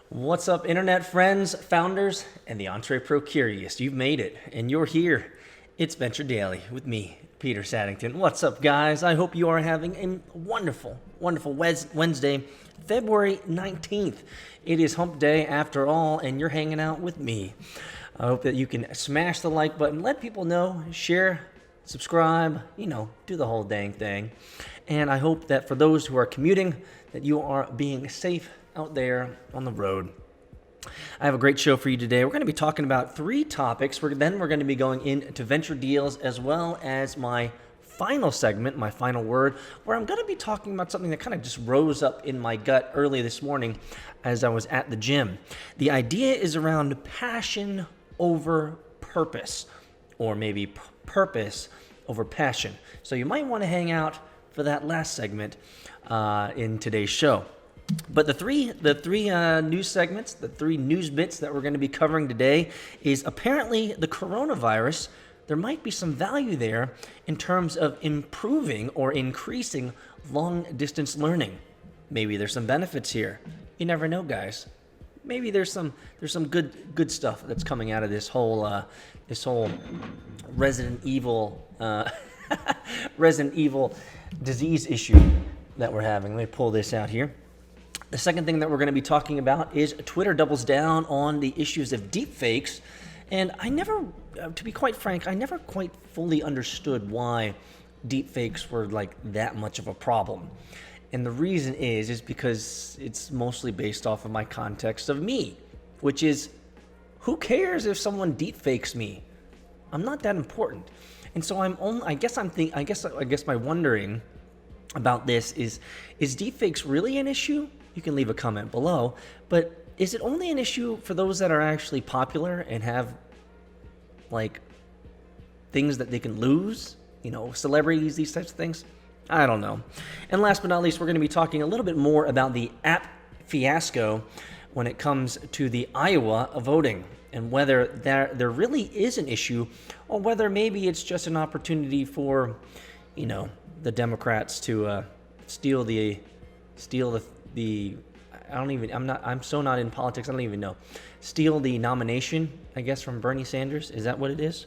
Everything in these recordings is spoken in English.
What's up, internet friends, founders, and the entrepreneur curious? You've made it, and you're here. It's Venture Daily with me, Peter Saddington. What's up, guys? I hope you are having a wonderful Wednesday, February 19th. It is hump day after all, and you're hanging out with me. I hope that you can smash the like button, let people know, share, subscribe, do the whole dang thing. And I hope that for those who are commuting, that you are being safe out there on the road. I have a great show for you today. We're going to be talking about three topics. Then we're going to be going into venture deals, as well as my final segment, my final word, where I'm going to be talking about something that kind of just rose up in my gut early this morning as I was at the gym. The idea is around passion over purpose, or maybe purpose over passion. So you might want to hang out for that last segment in today's show. But the three news segments, the three news bits that we're going to be covering today is apparently the coronavirus. There might be some value there in terms of improving or increasing long-distance learning. Maybe there's some benefits here. You never know, guys. Maybe there's some good stuff that's coming out of this whole Resident Evil disease issue that we're having. Let me pull this out here. The second thing that we're going to be talking about is Twitter doubles down on the issues of deepfakes. And I never, to be quite frank, I never quite fully understood why deepfakes were like that much of a problem. And the reason is because it's mostly based off of my context of me, which is, who cares if someone deepfakes me? I'm not that important. And so I guess my wondering about this is deepfakes really an issue? You can leave a comment below, but is it only an issue for those that are actually popular and have like things that they can lose? Celebrities, these types of things? I don't know. And last but not least, we're going to be talking a little bit more about the app Fiasco when it comes to the Iowa voting, and whether there really is an issue, or whether maybe it's just an opportunity for, the Democrats to steal the I'm so not in politics, I don't even know. Steal the nomination, I guess, from Bernie Sanders. Is that what it is?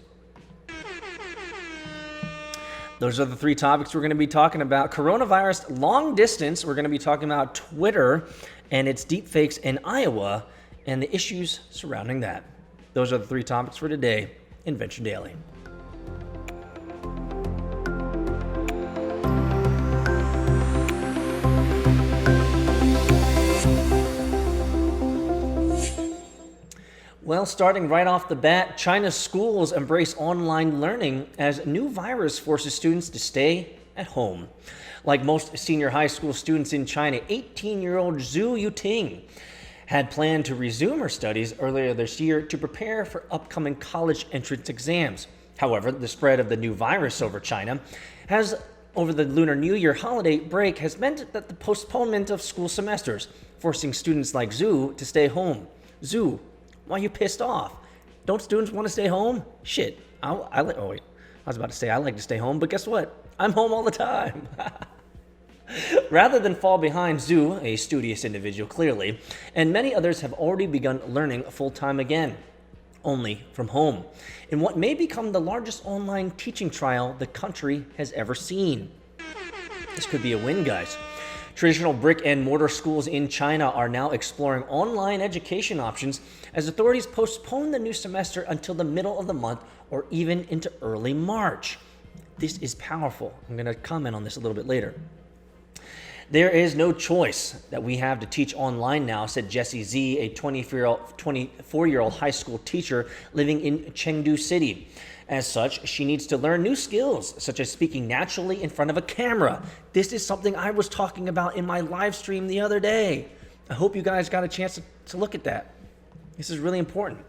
Those are the three topics we're going to be talking about. Coronavirus, long distance. We're going to be talking about Twitter and its deepfakes in Iowa and the issues surrounding that. Those are the three topics for today in Venture Daily. Well, starting right off the bat, China's schools embrace online learning as new virus forces students to stay at home. Like most senior high school students in China, 18-year-old Zhu Yuting had planned to resume her studies earlier this year to prepare for upcoming college entrance exams. However, the spread of the new virus over China over the Lunar New Year holiday break has meant that the postponement of school semesters, forcing students like Zhu to stay home. Zhu, why are you pissed off? Don't students want to stay home? Shit. I was about to say I like to stay home, but guess what? I'm home all the time. Rather than fall behind, Zhu, a studious individual clearly, and many others have already begun learning full-time again, only from home, in what may become the largest online teaching trial the country has ever seen. This could be a win, guys. Traditional brick and mortar schools in China are now exploring online education options as authorities postpone the new semester until the middle of the month or even into early March. This is powerful. I'm going to comment on this a little bit later. There is no choice that we have to teach online now, said Jessie Z, a 24-year-old high school teacher living in Chengdu City. As such, she needs to learn new skills, such as speaking naturally in front of a camera. This is something I was talking about in my live stream the other day. I hope you guys got a chance to look at that. This is really important.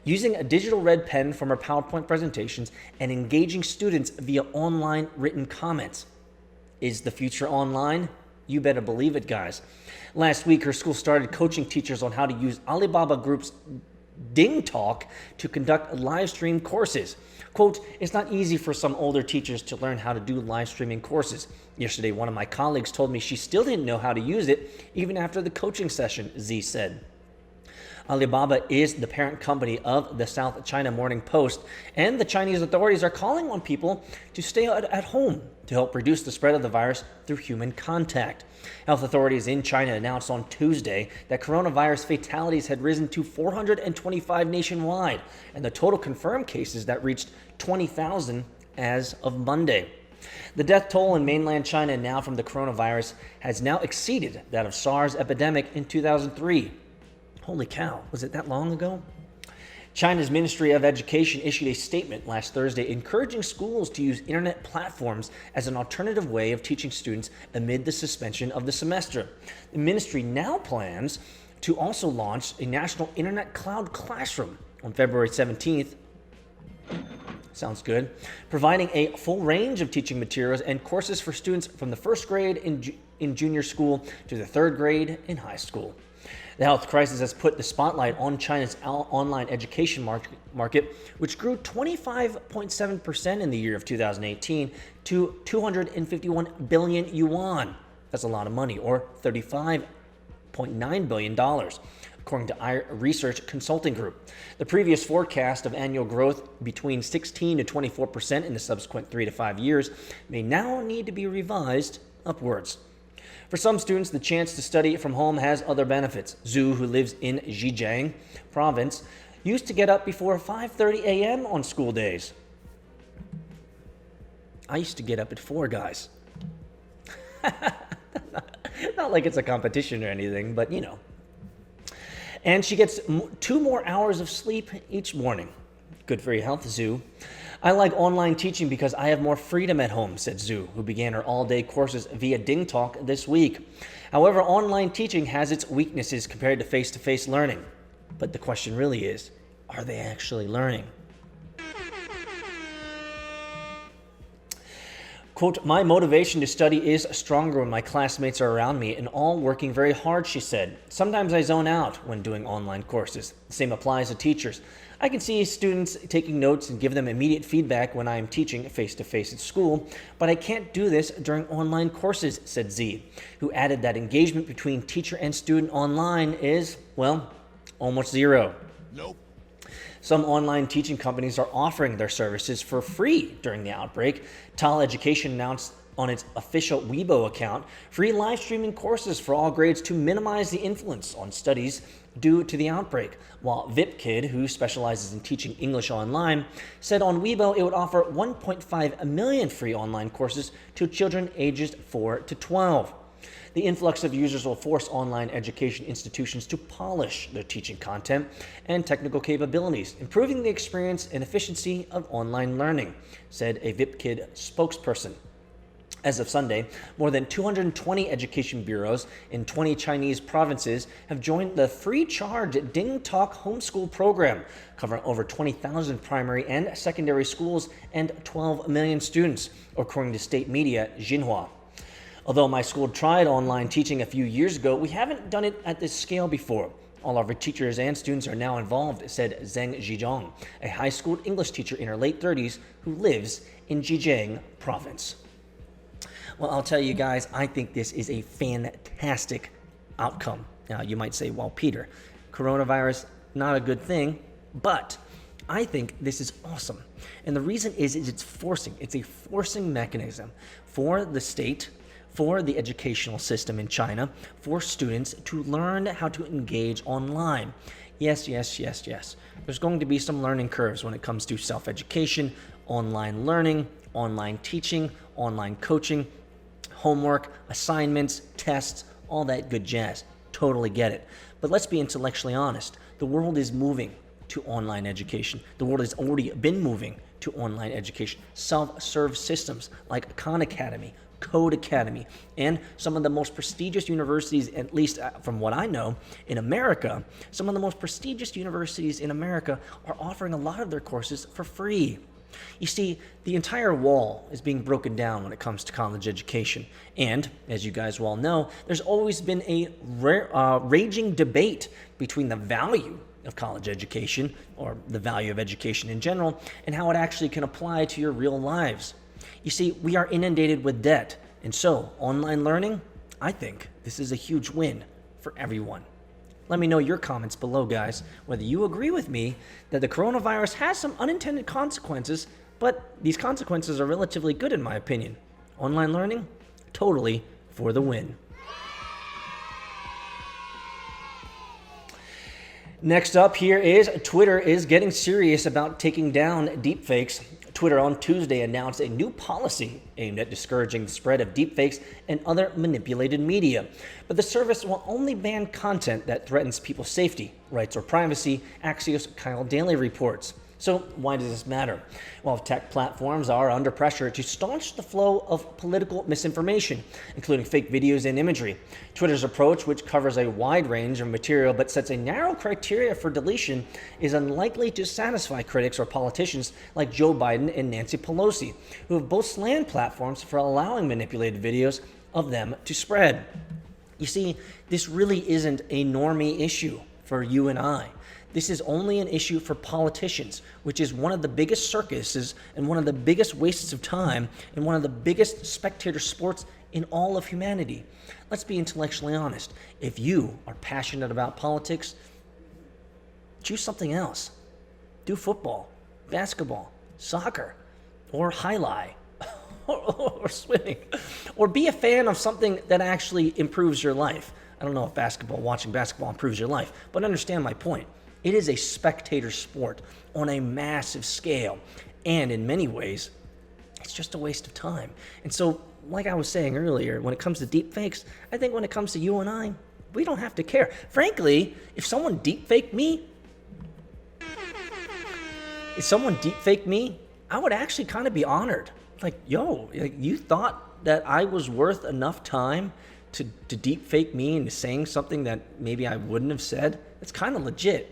Using a digital red pen from her PowerPoint presentations and engaging students via online written comments. Is the future online? You better believe it, guys. Last week, her school started coaching teachers on how to use Alibaba Group's Ding Talk to conduct live stream courses. Quote, it's not easy for some older teachers to learn how to do live streaming courses. Yesterday, one of my colleagues told me she still didn't know how to use it even after the coaching session, Z said. Alibaba is the parent company of the South China Morning Post, and the Chinese authorities are calling on people to stay at home to help reduce the spread of the virus through human contact. Health authorities in China announced on Tuesday that coronavirus fatalities had risen to 425 nationwide, and the total confirmed cases that reached 20,000 as of Monday. The death toll in mainland China now from the coronavirus has now exceeded that of SARS epidemic in 2003. Holy cow, was it that long ago? China's Ministry of Education issued a statement last Thursday encouraging schools to use internet platforms as an alternative way of teaching students amid the suspension of the semester. The ministry now plans to also launch a national internet cloud classroom on February 17th. Sounds good. Providing a full range of teaching materials and courses for students from the first grade in junior school to the third grade in high school. The health crisis has put the spotlight on China's online education market, which grew 25.7% in the year of 2018 to 251 billion yuan. That's a lot of money, or $35.9 billion, according to our research consulting group. The previous forecast of annual growth between 16 to 24% in the subsequent 3 to 5 years may now need to be revised upwards. For some students, the chance to study from home has other benefits. Zhu, who lives in Zhejiang province, used to get up before 5:30 a.m. on school days. I used to get up at 4, guys. Not like it's a competition or anything, but you know. And she gets 2 more hours of sleep each morning. Good for your health, Zhu. I like online teaching because I have more freedom at home, said Zhu, who began her all-day courses via DingTalk this week. However, online teaching has its weaknesses compared to face-to-face learning. But the question really is, are they actually learning? Quote, my motivation to study is stronger when my classmates are around me and all working very hard, she said. Sometimes I zone out when doing online courses. The same applies to teachers. I can see students taking notes and give them immediate feedback when I am teaching face-to-face at school, but I can't do this during online courses, said Z, who added that engagement between teacher and student online is, well, almost zero. Nope. Some online teaching companies are offering their services for free during the outbreak. Tal Education announced on its official Weibo account free live streaming courses for all grades to minimize the influence on studies due to the outbreak, while VipKid, who specializes in teaching English online, said on Weibo it would offer 1.5 million free online courses to children ages 4 to 12. The influx of users will force online education institutions to polish their teaching content and technical capabilities, improving the experience and efficiency of online learning, said a VipKid spokesperson. As of Sunday, more than 220 education bureaus in 20 Chinese provinces have joined the free-charge DingTalk homeschool program, covering over 20,000 primary and secondary schools and 12 million students, according to state media Xinhua. Although my school tried online teaching a few years ago, we haven't done it at this scale before. All of our teachers and students are now involved, said Zheng Zhizhong, a high school English teacher in her late 30s who lives in Zhejiang province. Well, I'll tell you guys, I think this is a fantastic outcome. Now, you might say, well, Peter, coronavirus, not a good thing, but I think this is awesome. And the reason is it's a forcing mechanism for the state, for the educational system in China, for students to learn how to engage online. Yes. There's going to be some learning curves when it comes to self-education, online learning, online teaching, online coaching, homework, assignments, tests, all that good jazz. Totally get it. But let's be intellectually honest. The world is moving to online education. The world has already been moving to online education. Self-serve systems like Khan Academy, Code Academy, and some of the most prestigious universities, at least from what I know, in America, some of the most prestigious universities in America are offering a lot of their courses for free. You see, the entire wall is being broken down when it comes to college education. And, as you guys well know, there's always been a raging debate between the value of college education, or the value of education in general, and how it actually can apply to your real lives. You see, we are inundated with debt, and so online learning, I think this is a huge win for everyone. Let me know your comments below, guys, whether you agree with me that the coronavirus has some unintended consequences, but these consequences are relatively good in my opinion. Online learning, totally for the win. Next up here is Twitter is getting serious about taking down deepfakes. Twitter on Tuesday announced a new policy aimed at discouraging the spread of deepfakes and other manipulated media. But the service will only ban content that threatens people's safety, rights, or privacy, Axios' Kyle Daly reports. So why does this matter? Well, tech platforms are under pressure to staunch the flow of political misinformation, including fake videos and imagery. Twitter's approach, which covers a wide range of material but sets a narrow criteria for deletion, is unlikely to satisfy critics or politicians like Joe Biden and Nancy Pelosi, who have both slammed platforms for allowing manipulated videos of them to spread. You see, this really isn't a normie issue for you and I. This is only an issue for politicians, which is one of the biggest circuses and one of the biggest wastes of time and one of the biggest spectator sports in all of humanity. Let's be intellectually honest. If you are passionate about politics, choose something else. Do football, basketball, soccer, or highlight, or swimming, or be a fan of something that actually improves your life. I don't know if watching basketball improves your life, but understand my point. It is a spectator sport on a massive scale, and in many ways, it's just a waste of time. And so, like I was saying earlier, when it comes to deepfakes, I think when it comes to you and I, we don't have to care. Frankly, if someone deepfaked me, I would actually kind of be honored. Like, yo, you thought that I was worth enough time to deepfake me into saying something that maybe I wouldn't have said? It's kind of legit.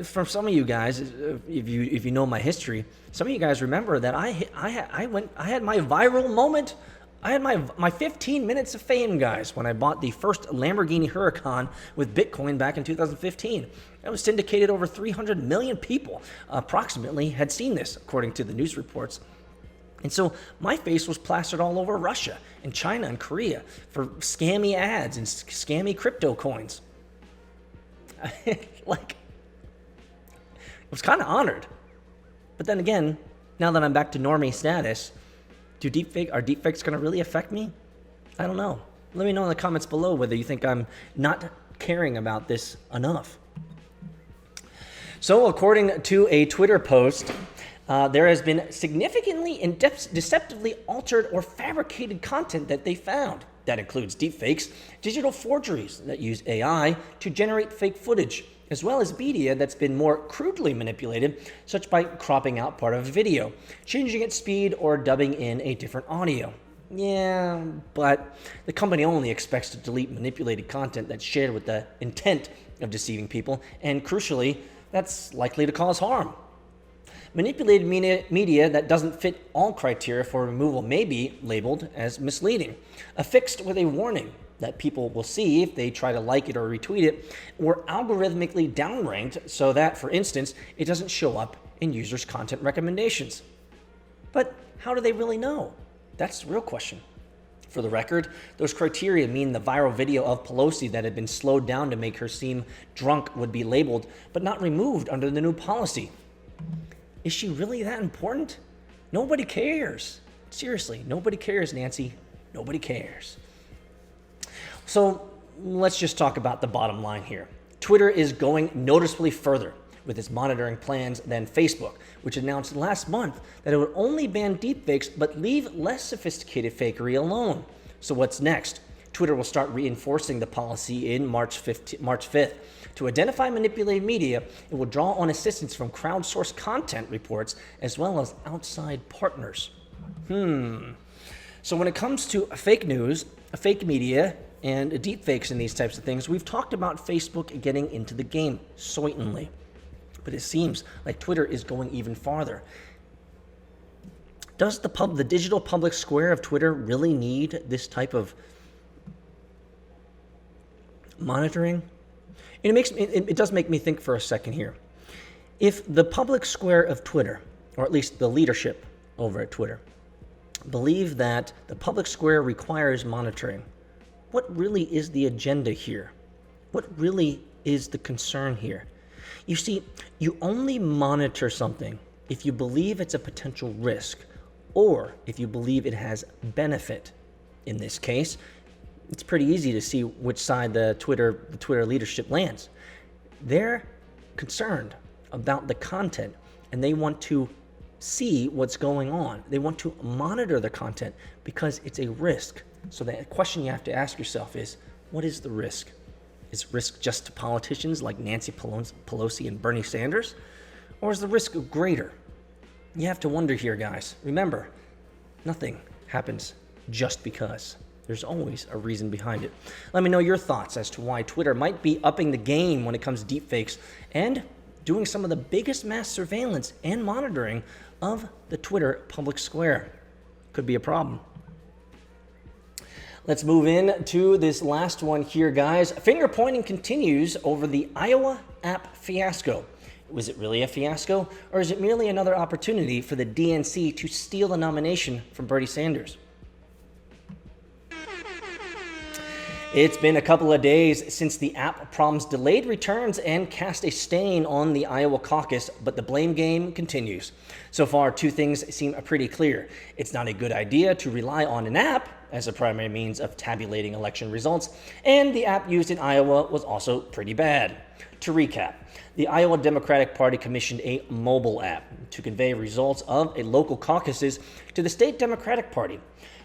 For some of you guys, if you know my history, some of you guys remember that I had my viral moment. I had my 15 minutes of fame, guys, when I bought the first Lamborghini Huracan with Bitcoin back in 2015. It was syndicated. Over 300 million people approximately had seen this, according to the news reports. And so my face was plastered all over Russia and China and Korea for scammy ads and scammy crypto coins. I was kind of honored. But then again, now that I'm back to normie status, are deepfakes going to really affect me? I don't know. Let me know in the comments below whether you think I'm not caring about this enough. So according to a Twitter post, there has been significantly and deceptively altered or fabricated content that they found. That includes deepfakes, digital forgeries that use AI to generate fake footage, as well as media that's been more crudely manipulated, such by cropping out part of a video, changing its speed, or dubbing in a different audio. Yeah, but the company only expects to delete manipulated content that's shared with the intent of deceiving people, and crucially, that's likely to cause harm. Manipulated media that doesn't fit all criteria for removal may be labeled as misleading, affixed with a warning that people will see if they try to like it or retweet it, or algorithmically downranked so that, for instance, it doesn't show up in users' content recommendations. But how do they really know? That's the real question. For the record, those criteria mean the viral video of Pelosi that had been slowed down to make her seem drunk would be labeled, but not removed under the new policy. Is she really that important? Nobody cares. Seriously, nobody cares, Nancy. Nobody cares. So let's just talk about the bottom line here. Twitter is going noticeably further with its monitoring plans than Facebook, which announced last month that it would only ban deepfakes but leave less sophisticated fakery alone. So what's next? Twitter will start reinforcing the policy in March 5th. To identify manipulated media, it will draw on assistance from crowdsourced content reports as well as outside partners. So when it comes to fake news, fake media, and deepfakes and these types of things, we've talked about Facebook getting into the game, certainly. But it seems like Twitter is going even farther. Does the digital public square of Twitter really need this type of monitoring? And it does make me think for a second here. If the public square of Twitter, or at least the leadership over at Twitter, believe that the public square requires monitoring, what really is the agenda here? What really is the concern here? You see, you only monitor something if you believe it's a potential risk or if you believe it has benefit. In this case, it's pretty easy to see which side the Twitter leadership lands. They're concerned about the content and they want to see what's going on. They want to monitor the content because it's a risk. So the question you have to ask yourself is, what is the risk? Is risk just to politicians like Nancy Pelosi and Bernie Sanders? Or is the risk greater? You have to wonder here, guys. Remember, nothing happens just because. There's always a reason behind it. Let me know your thoughts as to why Twitter might be upping the game when it comes to deepfakes and doing some of the biggest mass surveillance and monitoring of the Twitter public square. Could be a problem. Let's move in to this last one here, guys. Finger pointing continues over the Iowa app fiasco. Was it really a fiasco, or is it merely another opportunity for the DNC to steal the nomination from Bernie Sanders? It's been a couple of days since the app problems delayed returns and cast a stain on the Iowa caucus, but the blame game continues. So far, two things seem pretty clear. It's not a good idea to rely on an app as a primary means of tabulating election results, and the app used in Iowa was also pretty bad. To recap, the Iowa Democratic Party commissioned a mobile app to convey results of a local caucuses to the state Democratic Party.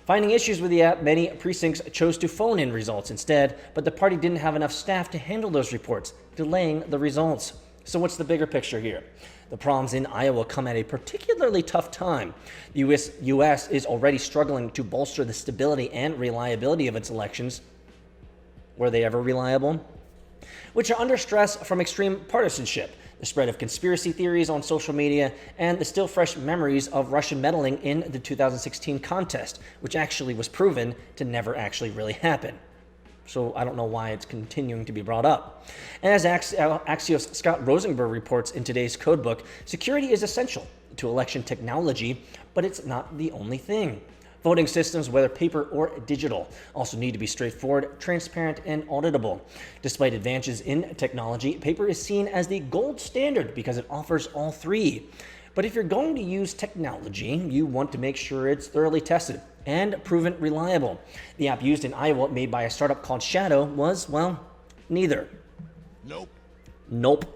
Finding issues with the app, many precincts chose to phone in results instead, but the party didn't have enough staff to handle those reports, delaying the results. So what's the bigger picture here? The problems in Iowa come at a particularly tough time. The U.S. is already struggling to bolster the stability and reliability of its elections. Were they ever reliable? Which are under stress from extreme partisanship, the spread of conspiracy theories on social media, and the still fresh memories of Russian meddling in the 2016 contest, which actually was proven to never actually really happen. So I don't know why it's continuing to be brought up. And as Axios' Scott Rosenberg reports in today's codebook, security is essential to election technology, but it's not the only thing. Voting systems, whether paper or digital, also need to be straightforward, transparent, and auditable. Despite advances in technology, paper is seen as the gold standard because it offers all three. But if you're going to use technology, you want to make sure it's thoroughly tested and proven reliable. The app used in Iowa, made by a startup called Shadow, was, well, neither. Nope.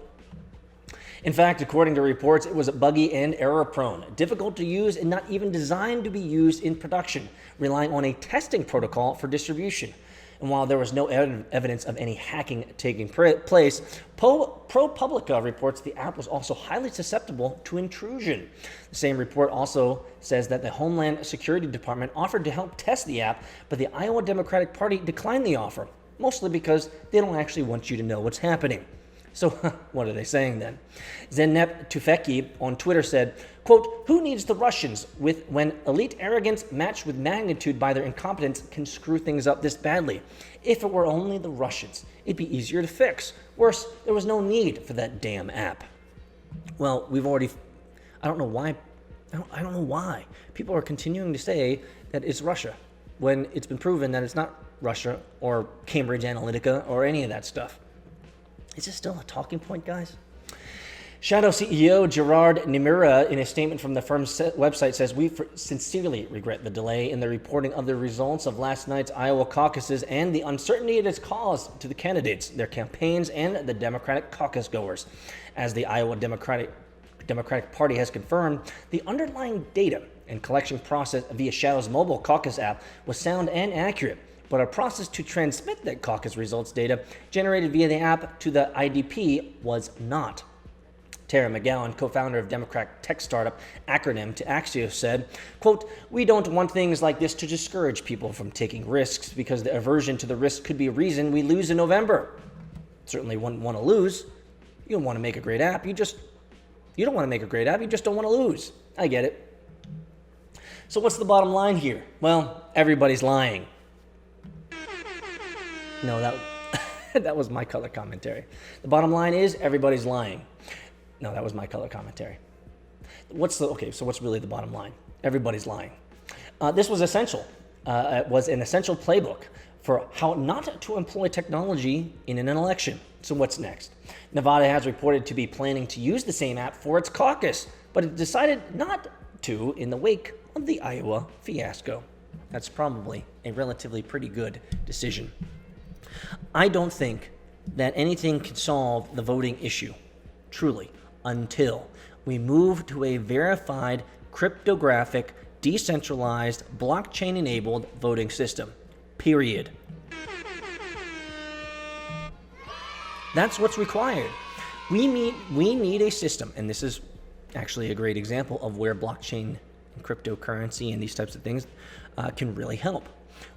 In fact, according to reports, it was buggy and error-prone, difficult to use, and not even designed to be used in production, relying on a testing protocol for distribution. And while there was no evidence of any hacking taking place, ProPublica reports the app was also highly susceptible to intrusion. The same report also says that the Homeland Security Department offered to help test the app, but the Iowa Democratic Party declined the offer, mostly because they don't actually want you to know what's happening. So what are they saying then? Zeynep Tufekci on Twitter said, quote, "Who needs the Russians when elite arrogance matched with magnitude by their incompetence can screw things up this badly? If it were only the Russians, it'd be easier to fix. Worse, there was no need for that damn app." Well, I don't know why people are continuing to say that it's Russia when it's been proven that it's not Russia or Cambridge Analytica or any of that stuff. Is this still a talking point, guys? Shadow CEO Gerard Nimura, in a statement from the firm's website, says, "We sincerely regret the delay in the reporting of the results of last night's Iowa caucuses and the uncertainty it has caused to the candidates, their campaigns, and the Democratic caucus goers. As the Iowa Democratic Party has confirmed, the underlying data and collection process via Shadow's mobile caucus app was sound and accurate, but our process to transmit that caucus results data generated via the app to the IDP was not." Tara McGowan, co-founder of Democratic tech startup Acronym to Axios, said, quote, "We don't want things like this to discourage people from taking risks because the aversion to the risk could be a reason we lose in November. Certainly wouldn't want to lose. You don't want to make a great app. You don't want to make a great app. You just don't want to lose. I get it." So what's the bottom line here? Well, everybody's lying. No, that was my color commentary. The bottom line is everybody's lying. No, that was my color commentary. So what's really the bottom line? Everybody's lying. This was essential. It was an essential playbook for how not to employ technology in an election. So what's next? Nevada has reported to be planning to use the same app for its caucus, but it decided not to in the wake of the Iowa fiasco. That's probably a relatively pretty good decision. I don't think that anything can solve the voting issue, truly, until we move to a verified, cryptographic, decentralized, blockchain-enabled voting system. Period. That's what's required. We need a system, and this is actually a great example of where blockchain and cryptocurrency and these types of things can really help.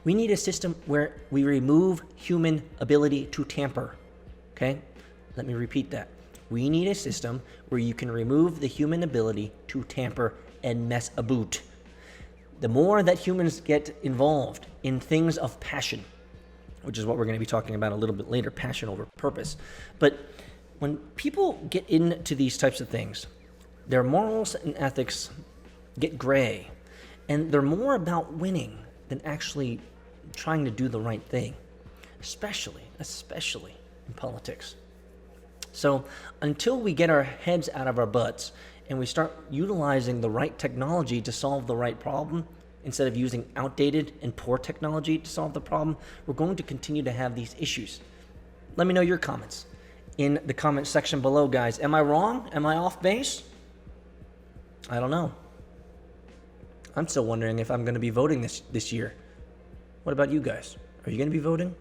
We need a system where we remove human ability to tamper. Okay? Let me repeat that. We need a system where you can remove the human ability to tamper and mess about. The more that humans get involved in things of passion, which is what we're going to be talking about a little bit later, passion over purpose. But when people get into these types of things, their morals and ethics get gray, and they're more about winning than actually trying to do the right thing, especially in politics. So until we get our heads out of our butts and we start utilizing the right technology to solve the right problem, instead of using outdated and poor technology to solve the problem, we're going to continue to have these issues. Let me know your comments in the comment section below, guys. Am I wrong? Am I off base? I don't know. I'm still wondering if I'm going to be voting this year. What about you guys? Are you going to be voting?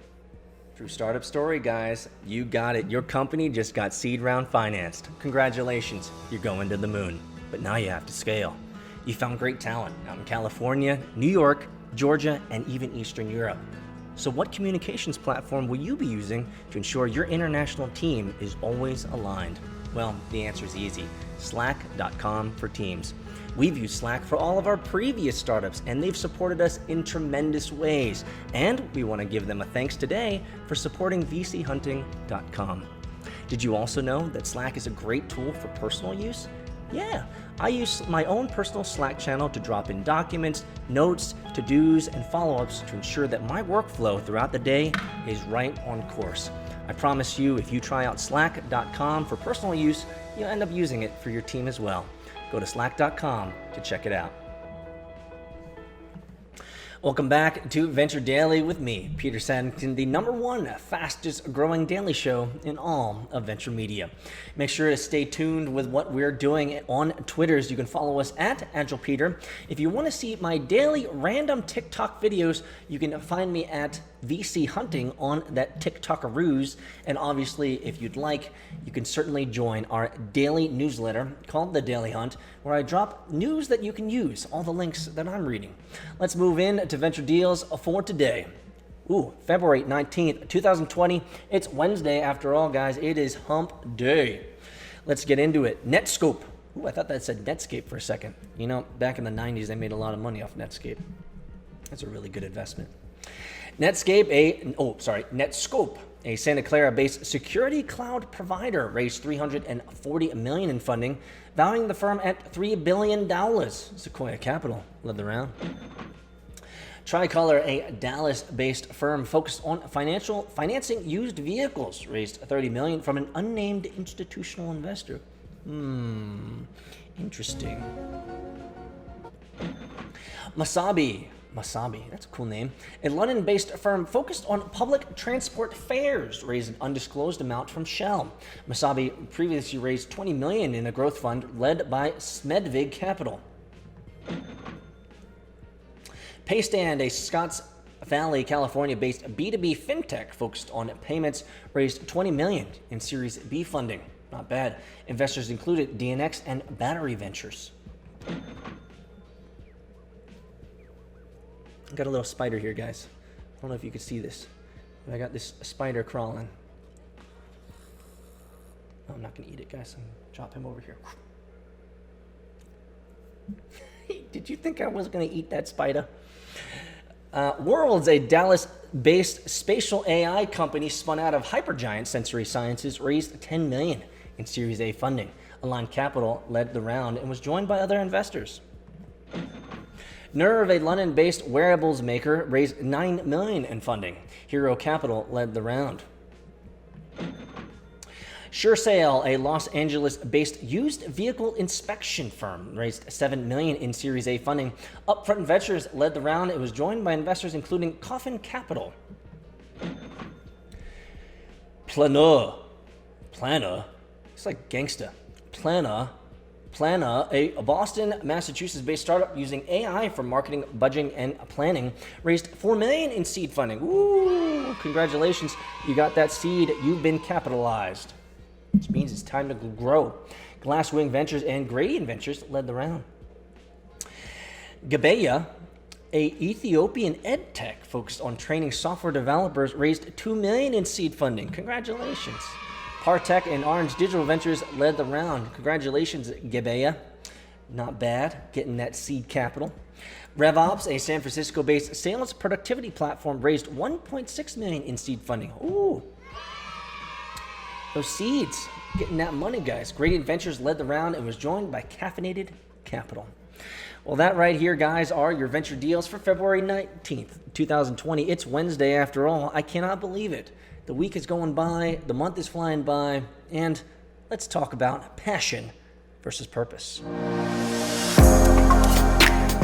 True startup story, guys. You got it. Your company just got seed round financed. Congratulations. You're going to the moon. But now you have to scale. You found great talent out in California, New York, Georgia, and even Eastern Europe. So what communications platform will you be using to ensure your international team is always aligned? Well, the answer is easy. Slack.com for Teams. We've used Slack for all of our previous startups, and they've supported us in tremendous ways. And we want to give them a thanks today for supporting vchunting.com. Did you also know that Slack is a great tool for personal use? Yeah, I use my own personal Slack channel to drop in documents, notes, to-dos, and follow-ups to ensure that my workflow throughout the day is right on course. I promise you, if you try out slack.com for personal use, you'll end up using it for your team as well. Go to slack.com to check it out. Welcome back to Venture Daily with me, Peter Saddington, the #1 fastest growing daily show in all of venture media. Make sure to stay tuned with what we're doing on Twitters. You can follow us at AgilePeter. If you want to see my daily random TikTok videos, you can find me at VC Hunting on that TikTokaroos. And obviously, if you'd like, you can certainly join our daily newsletter called The Daily Hunt, where I drop news that you can use, all the links that I'm reading. Let's move in to Venture Deals for today. February 19th, 2020. It's Wednesday after all, guys. It is hump day. Let's get into it. Netscope. I thought that said Netscape for a second. You know, back in the 90s, they made a lot of money off Netscape. That's a really good investment. Netscope, a Santa Clara-based security cloud provider, raised $340 million in funding, valuing the firm at $3 billion. Sequoia Capital led the round. Tricolor, a Dallas-based firm focused on financing used vehicles, raised $30 million from an unnamed institutional investor. Interesting. Masabi, that's a cool name. A London-based firm focused on public transport fares raised an undisclosed amount from Shell. Masabi previously raised $20 million in a growth fund led by Smedvig Capital. Paystand, a Scotts Valley, California-based B2B fintech focused on payments, raised $20 million in Series B funding. Not bad. Investors included DNX and Battery Ventures. I got a little spider here, guys. I don't know if you can see this, but I got this spider crawling. No, I'm not going to eat it, guys. I'm going to drop him over here. Did you think I was going to eat that spider? Worlds, a Dallas-based spatial AI company spun out of Hypergiant Sensory Sciences, raised $10 million in Series A funding. Align Capital led the round and was joined by other investors. Nerve, a London-based wearables maker, raised $9 million in funding. Hero Capital led the round. SureSale, a Los Angeles-based used vehicle inspection firm, raised $7 million in Series A funding. Upfront Ventures led the round. It was joined by investors including Coffin Capital. Planner, it's like gangsta. Planner, a Boston, Massachusetts-based startup using AI for marketing, budgeting, and planning, raised $4 million in seed funding. Ooh, congratulations. You got that seed. You've been capitalized. Which means it's time to grow. Glasswing Ventures and Gradient Ventures led the round. Gabeya, a Ethiopian ed tech focused on training software developers, raised $2 million in seed funding. Congratulations. Partech and Orange Digital Ventures led the round. Congratulations, Gabeya. Not bad, getting that seed capital. RevOps, a San Francisco-based sales productivity platform, raised $1.6 million in seed funding. Ooh. Those seeds, getting that money, guys. Gradient Ventures led the round and was joined by Caffeinated Capital. Well, that right here, guys, are your venture deals for February 19th, 2020. It's Wednesday after all. I cannot believe it. The week is going by, the month is flying by, and let's talk about passion versus purpose.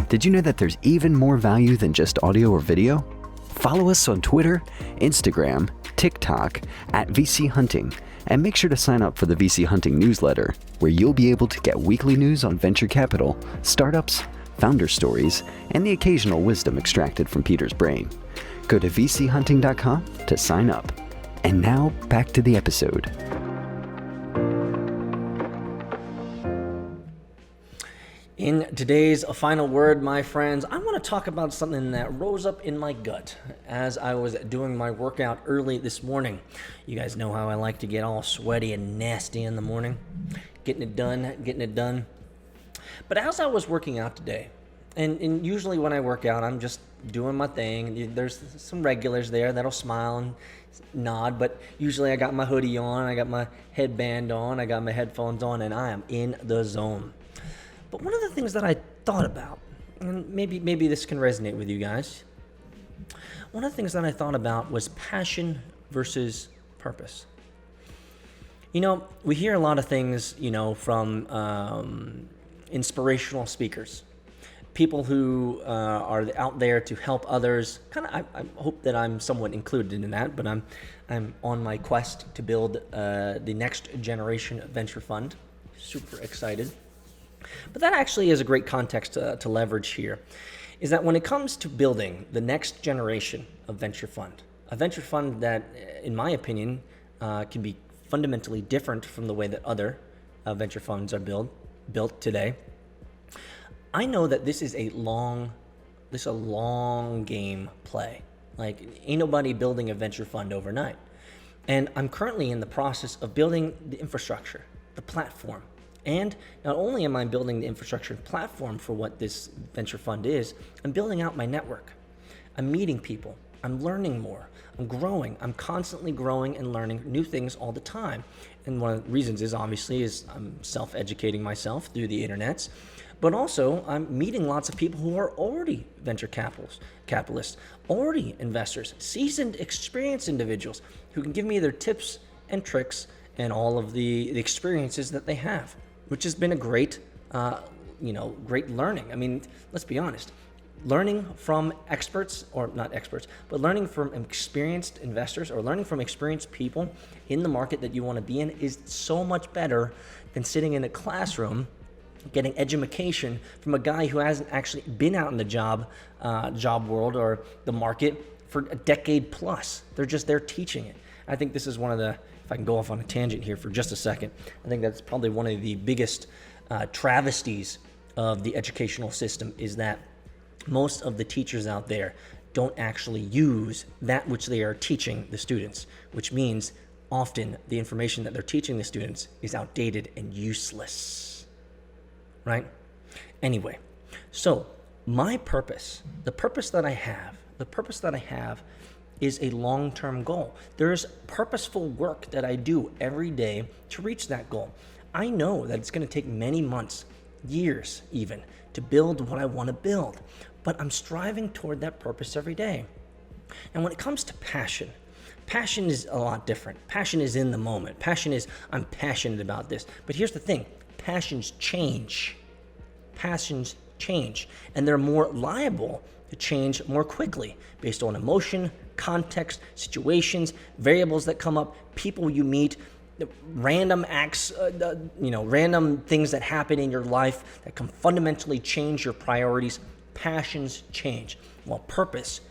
Did you know that there's even more value than just audio or video? Follow us on Twitter, Instagram, TikTok at VC Hunting, and make sure to sign up for the VC Hunting newsletter, where you'll be able to get weekly news on venture capital, startups, founder stories, and the occasional wisdom extracted from Peter's brain. Go to vchunting.com to sign up. And now, back to the episode. In today's final word, my friends, I want to talk about something that rose up in my gut as I was doing my workout early this morning. You guys know how I like to get all sweaty and nasty in the morning, getting it done. But as I was working out today, and usually when I work out, I'm just doing my thing. There's some regulars there that'll smile and nod, but usually I got my hoodie on, I got my headband on, I got my headphones on, and I am in the zone. But one of the things that I thought about, and maybe this can resonate with you guys, one of the things that I thought about was passion versus purpose. You know, we hear a lot of things, from inspirational speakers, people who are out there to help others. I hope that I'm somewhat included in that, but I'm on my quest to build the next generation venture fund. Super excited. But that actually is a great context to leverage here, is that when it comes to building the next generation of venture fund, a venture fund that, in my opinion, can be fundamentally different from the way that other venture funds are built today, I know that this is a long game play. Like, ain't nobody building a venture fund overnight. And I'm currently in the process of building the infrastructure, the platform. And not only am I building the infrastructure and platform for what this venture fund is, I'm building out my network. I'm meeting people. I'm learning more. I'm growing. I'm constantly growing and learning new things all the time. And one of the reasons is I'm self-educating myself through the internets, but also I'm meeting lots of people who are already venture capitalists, already investors, seasoned, experienced individuals who can give me their tips and tricks and all of the experiences that they have, which has been a great learning. I mean, let's be honest. Learning from experts, or not experts, but learning from experienced investors or learning from experienced people in the market that you want to be in is so much better than sitting in a classroom getting education from a guy who hasn't actually been out in the job world or the market for a decade plus. They're just there teaching it. I think this is one of the, if I can go off on a tangent here for just a second, I think that's probably one of the biggest travesties of the educational system, is that most of the teachers out there don't actually use that which they are teaching the students, which means often the information that they're teaching the students is outdated and useless, right? Anyway, so my purpose, the purpose that I have is a long-term goal. There's purposeful work that I do every day to reach that goal. I know that it's going to take many months, years even, to build what I want to build. but I'm striving toward that purpose every day. And when it comes to passion, passion is a lot different. Passion is in the moment. Passion is, I'm passionate about this. But here's the thing, passions change. Passions change, and they're more liable to change more quickly based on emotion, context, situations, variables that come up, people you meet, random acts, random things that happen in your life that can fundamentally change your priorities. Passions change. While purpose,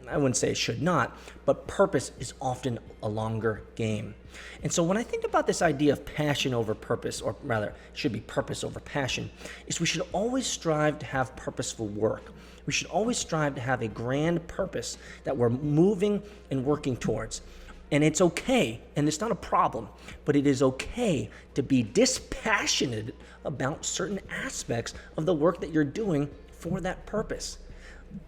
I wouldn't say it should not, but purpose is often a longer game. And so when I think about this idea of passion over purpose, or rather, it should be purpose over passion, is we should always strive to have purposeful work. We should always strive to have a grand purpose that we're moving and working towards. And it's okay, and it's not a problem, but it is okay to be dispassionate about certain aspects of the work that you're doing for that purpose.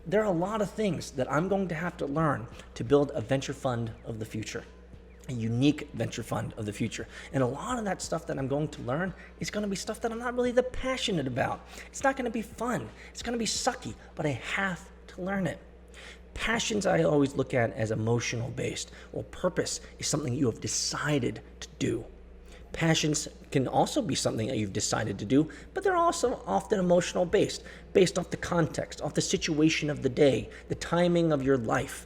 There are a lot of things that I'm going to have to learn to build a venture fund of the future, a unique venture fund of the future. And a lot of that stuff that I'm going to learn is going to be stuff that I'm not really that passionate about. It's not going to be fun. It's going to be sucky, but I have to learn it. Passions I always look at as emotional based. Well, purpose is something you have decided to do. Passions can also be something that you've decided to do, but they're also often emotional based off the context, off the situation of the day, the timing of your life.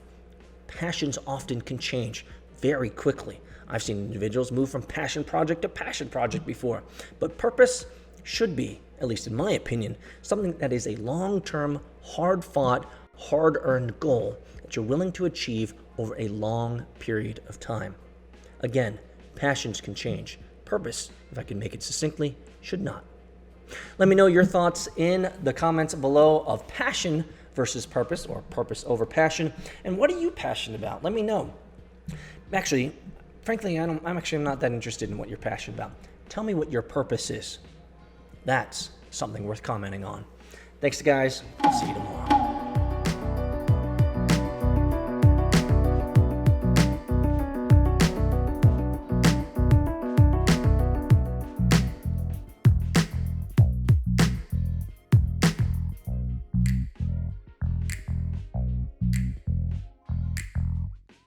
Passions often can change very quickly. I've seen individuals move from passion project to passion project before, but purpose should be, at least in my opinion, something that is a long-term, hard-fought, hard-earned goal that you're willing to achieve over a long period of time. Again, passions can change. Purpose, if I can make it succinctly, should not. Let me know your thoughts in the comments below of passion versus purpose, or purpose over passion. And what are you passionate about? Let me know. Actually, frankly, I'm not that interested in what you're passionate about. Tell me what your purpose is. That's something worth commenting on. Thanks, guys. I'll see you tomorrow.